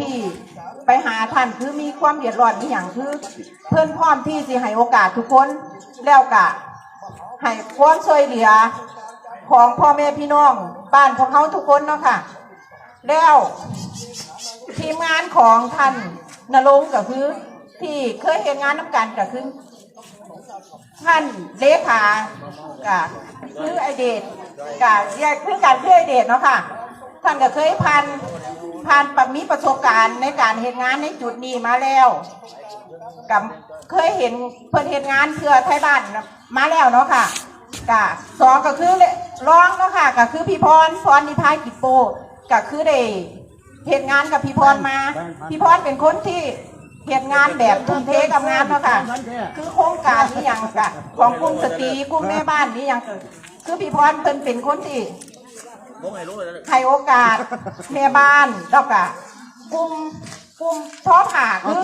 ที่ไปหาท่านคือมีความเดือดร้อนอย่างคือเพื่อนพร้อมที่สิให้โอกาสทุกคนแล้วก็ให้ความช่วยเหลือของพ่อแม่พี่น้องบ้านของเขาทุกคนเนาะค่ะแล้วทีมงานของท่านณรงค์ก็คือที่เคยเห็นงานน้ำกันก็คือท่านเลขาก็คือไอเดชก็คือการคือไอเดชเนาะค่ะท่านก็เคยผ่านมีประสบการณ์ในการเห็นงานในจุดนี้มาแล้วกับเคยเห็นเพิ่นเห็นงานเพื่อไทยบ้านมาแล้วเนาะค่ะก็สองก็คือร้องเนาะค่ะก็คือพี่พรนิพายกิจโปก็คือได้เห็นงานกับพี่พรมาพี่พรเป็นคนที่เห็นงานแบบทุ่มเทกับงานเนาะค่ะคือโครงการนี้อย่างกะของกลุ่มสตรีกลุ่มแม่บ้านนี้อย่างคือพี่พรเพิ่นเป็นคนที่ให้โอกาสแม่บ้านแล้วก็กลุ่มท้อผ่าคือ